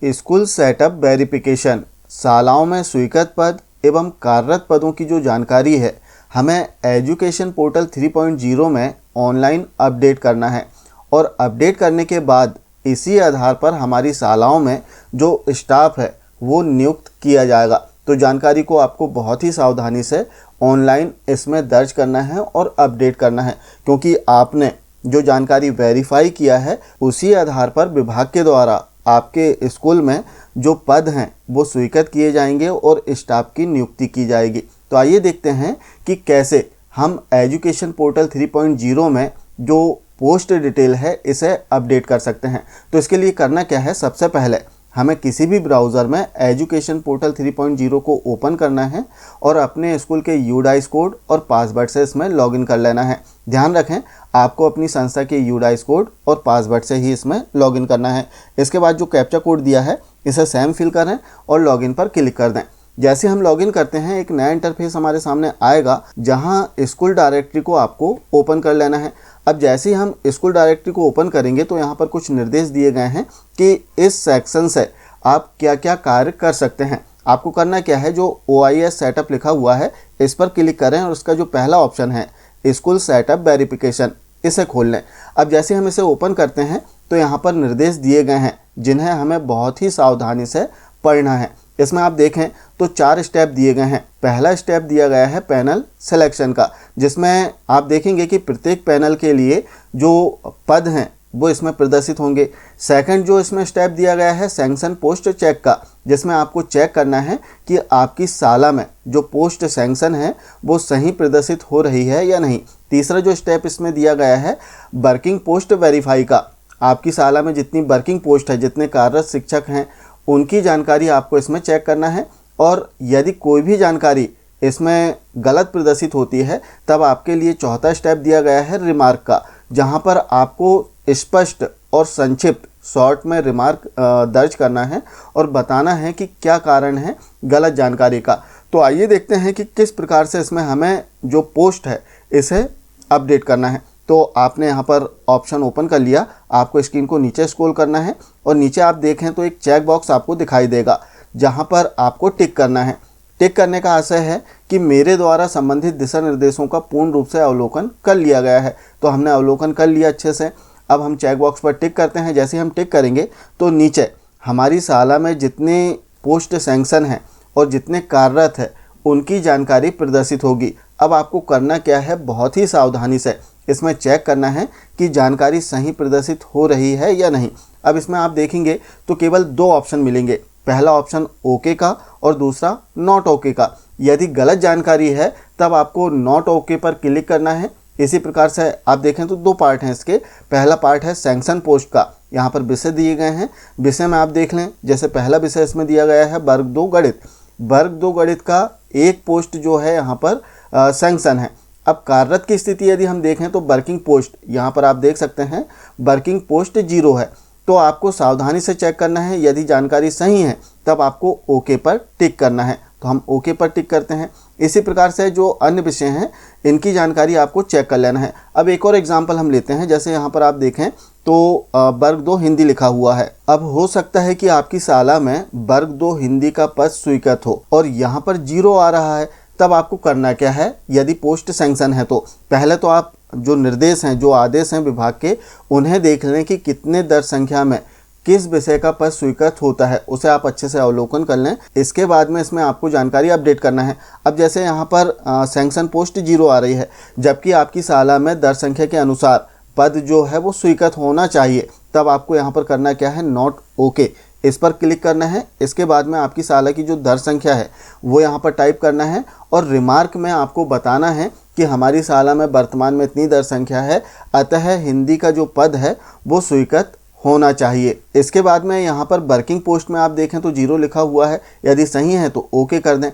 School setup verification, शालाओं में स्वीकृत पद एवं कार्यरत पदों की जो जानकारी है हमें एजुकेशन पोर्टल 3.0 में ऑनलाइन अपडेट करना है और अपडेट करने के बाद इसी आधार पर हमारी शालाओं में जो स्टाफ है वो नियुक्त किया जाएगा। तो जानकारी को आपको बहुत ही सावधानी से ऑनलाइन इसमें दर्ज करना है और अपडेट करना है, क्योंकि आपने जो जानकारी वेरीफाई किया है उसी आधार पर विभाग के द्वारा आपके स्कूल में जो पद हैं वो स्वीकृत किए जाएंगे और स्टाफ की नियुक्ति की जाएगी। तो आइए देखते हैं कि कैसे हम एजुकेशन पोर्टल 3.0 में जो पोस्ट डिटेल है इसे अपडेट कर सकते हैं। तो इसके लिए करना क्या है, सबसे पहले हमें किसी भी ब्राउज़र में एजुकेशन पोर्टल 3.0 को ओपन करना है और अपने स्कूल के यूडाइस कोड और पासवर्ड से इसमें लॉगिन कर लेना है। ध्यान रखें, आपको अपनी संस्था के यूडाइस कोड और पासवर्ड से ही इसमें लॉगिन करना है। इसके बाद जो कैप्चा कोड दिया है इसे सेम फिल करें और लॉगिन पर क्लिक कर दें। जैसे हम लॉगिन करते हैं एक नया इंटरफेस हमारे सामने आएगा जहां स्कूल डायरेक्टरी को आपको ओपन कर लेना है। अब जैसे ही हम स्कूल डायरेक्टरी को ओपन करेंगे तो यहाँ पर कुछ निर्देश दिए गए हैं कि इस सेक्शन से आप क्या क्या कार्य कर सकते हैं। आपको करना क्या है, जो OIS सेटअप लिखा हुआ है इस पर क्लिक करें और उसका जो पहला ऑप्शन है स्कूल सेटअप वेरिफिकेशन, इसे खोल लें। अब जैसे हम इसे ओपन करते हैं तो यहाँ पर निर्देश दिए गए हैं जिन्हें हमें बहुत ही सावधानी से पढ़ना है। इसमें आप देखें तो 4 स्टेप दिए गए हैं। पहला स्टेप दिया गया है पैनल सिलेक्शन का, जिसमें आप देखेंगे कि प्रत्येक पैनल के लिए जो पद हैं वो इसमें प्रदर्शित होंगे। सेकंड जो इसमें स्टेप दिया गया है सैंक्शन पोस्ट चेक का, जिसमें आपको चेक करना है कि आपकी शाला में जो पोस्ट सैंक्शन है वो सही प्रदर्शित हो रही है या नहीं। तीसरा जो स्टेप इसमें दिया गया है वर्किंग पोस्ट वेरीफाई का, आपकी शाला में जितनी वर्किंग पोस्ट है, जितने कार्यरत शिक्षक हैं उनकी जानकारी आपको इसमें चेक करना है। और यदि कोई भी जानकारी इसमें गलत प्रदर्शित होती है तब आपके लिए चौथा स्टेप दिया गया है रिमार्क का, जहां पर आपको स्पष्ट और संक्षिप्त शॉर्ट में रिमार्क दर्ज करना है और बताना है कि क्या कारण है गलत जानकारी का। तो आइए देखते हैं कि किस प्रकार से इसमें हमें जो पोस्ट है इसे अपडेट करना है। तो आपने यहाँ पर ऑप्शन ओपन कर लिया, आपको स्क्रीन को नीचे स्क्रॉल करना है और नीचे आप देखें तो एक चेक बॉक्स आपको दिखाई देगा जहाँ पर आपको टिक करना है। टिक करने का आशय है कि मेरे द्वारा संबंधित दिशा निर्देशों का पूर्ण रूप से अवलोकन कर लिया गया है। तो हमने अवलोकन कर लिया अच्छे से। अब हम चेक बॉक्स पर टिक करते हैं। जैसे हम टिक करेंगे तो नीचे हमारी शाला में जितने पोस्ट सैंक्शन हैं और जितने कार्यरत है उनकी जानकारी प्रदर्शित होगी। अब आपको करना क्या है, बहुत ही सावधानी से इसमें चेक करना है कि जानकारी सही प्रदर्शित हो रही है या नहीं। अब इसमें आप देखेंगे तो केवल 2 ऑप्शन मिलेंगे, पहला ऑप्शन ओके का और दूसरा नॉट ओके का। यदि गलत जानकारी है तब आपको नॉट ओके पर क्लिक करना है। इसी प्रकार से आप देखें तो 2 पार्ट हैं इसके। पहला पार्ट है सैंक्शन पोस्ट का, यहाँ पर विषय दिए गए हैं। विषय में आप देख लें, जैसे पहला विषय इसमें दिया गया है वर्ग 2 गणित। वर्ग 2 गणित का एक पोस्ट जो है यहाँ पर सैंक्शन है। अब कार्यरत की स्थिति यदि हम देखें तो वर्किंग पोस्ट, यहाँ पर आप देख सकते हैं वर्किंग पोस्ट 0 है। तो आपको सावधानी से चेक करना है, यदि जानकारी सही है तब आपको ओके पर टिक करना है। तो हम ओके पर टिक करते हैं। इसी प्रकार से जो अन्य विषय हैं इनकी जानकारी आपको चेक कर लेना है। अब एक और एग्जांपल हम लेते हैं। जैसे यहाँ पर आप देखें तो वर्ग 2 हिंदी लिखा हुआ है। अब हो सकता है कि आपकी शाला में वर्ग 2 हिंदी का पद स्वीकृत हो और यहाँ पर 0 आ रहा है। तब आपको करना क्या है, यदि पोस्ट सैंक्शन है तो पहले तो आप जो निर्देश हैं, जो आदेश हैं विभाग के, उन्हें देख लें कि कितने दर संख्या में किस विषय का पद स्वीकृत होता है, उसे आप अच्छे से अवलोकन कर लें। इसके बाद में इसमें आपको जानकारी अपडेट करना है। अब जैसे यहाँ पर सैंक्शन पोस्ट 0 आ रही है, जबकि आपकी शाला में दर संख्या के अनुसार पद जो है वो स्वीकृत होना चाहिए, तब आपको यहाँ पर करना क्या है, नॉट ओके, इस पर क्लिक करना है। इसके बाद में आपकी शाला की जो दर संख्या है वो यहाँ पर टाइप करना है और रिमार्क में आपको बताना है कि हमारी शाला में वर्तमान में इतनी दर संख्या है, अतः हिंदी का जो पद है वो स्वीकृत होना चाहिए। इसके बाद में यहाँ पर वर्किंग पोस्ट में आप देखें तो 0 लिखा हुआ है, यदि सही है तो ओके कर दें।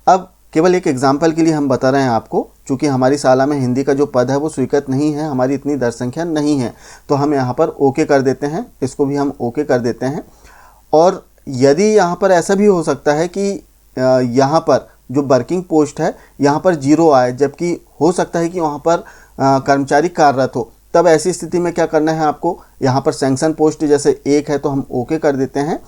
अब केवल एक एग्जाम्पल के लिए हम बता रहे हैं आपको, चूँकि हमारी शाला में हिंदी का जो पद है वो स्वीकृत नहीं है, हमारी इतनी दर संख्या नहीं है, तो हम यहाँ पर ओके कर देते हैं। इसको भी हम ओके कर देते हैं। और यदि यहाँ पर ऐसा भी हो सकता है कि यहाँ पर जो वर्किंग पोस्ट है यहाँ पर 0 आए, जबकि हो सकता है कि वहाँ पर कर्मचारी कार्यरत हो, तब ऐसी स्थिति में क्या करना है, आपको यहाँ पर सैंक्शन पोस्ट जैसे 1 है तो हम ओके कर देते हैं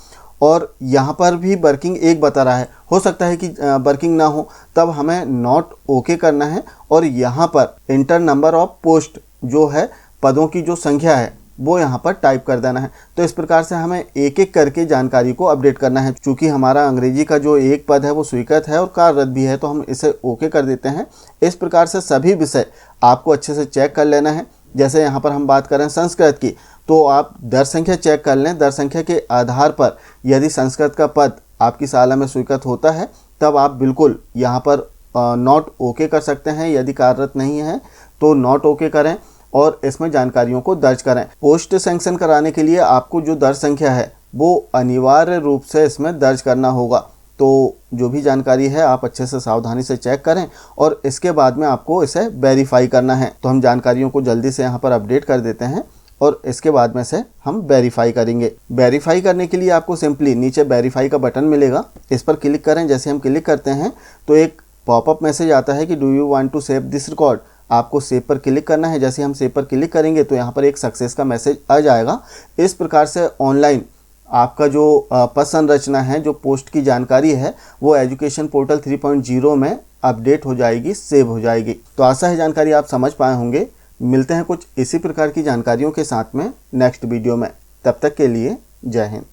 और यहाँ पर भी वर्किंग एक बता रहा है, हो सकता है कि वर्किंग ना हो, तब हमें नॉट ओके करना है और यहाँ पर इंटर नंबर ऑफ पोस्ट जो है, पदों की जो संख्या है वो यहाँ पर टाइप कर देना है। तो इस प्रकार से हमें एक एक करके जानकारी को अपडेट करना है। चूँकि हमारा अंग्रेजी का जो एक पद है वो स्वीकृत है और कार्यरत भी है, तो हम इसे ओके कर देते हैं। इस प्रकार से सभी विषय आपको अच्छे से चेक कर लेना है। जैसे यहाँ पर हम बात करें संस्कृत की, तो आप दर संख्या चेक कर लें। दर संख्या के आधार पर यदि संस्कृत का पद आपकी शाला में स्वीकृत होता है, तब आप बिल्कुल यहाँ पर नॉट ओके कर सकते हैं। यदि कार्यरत नहीं है तो नॉट ओके करें और इसमें जानकारियों को दर्ज करें। पोस्ट सैंक्शन कराने के लिए आपको जो दर संख्या है वो अनिवार्य रूप से इसमें दर्ज करना होगा। तो जो भी जानकारी है आप अच्छे से सावधानी से चेक करें और इसके बाद में आपको इसे वेरीफाई करना है। तो हम जानकारियों को जल्दी से यहाँ पर अपडेट कर देते हैं और इसके बाद में से हम वेरीफाई करेंगे। वेरीफाई करने के लिए आपको सिंपली नीचे वेरीफाई का बटन मिलेगा, इस पर क्लिक करें। जैसे हम क्लिक करते हैं तो एक पॉपअप मैसेज आता है कि do you want to save this record. आपको सेव पर क्लिक करना है। जैसे हम सेव पर क्लिक करेंगे तो यहाँ पर एक सक्सेस का मैसेज आ जाएगा। इस प्रकार से ऑनलाइन आपका जो पद संरचना है, जो पोस्ट की जानकारी है, वो एजुकेशन पोर्टल 3.0 में अपडेट हो जाएगी, सेव हो जाएगी। तो आशा है जानकारी आप समझ पाए होंगे। मिलते हैं कुछ इसी प्रकार की जानकारियों के साथ में नेक्स्ट वीडियो में। तब तक के लिए जय हिंद।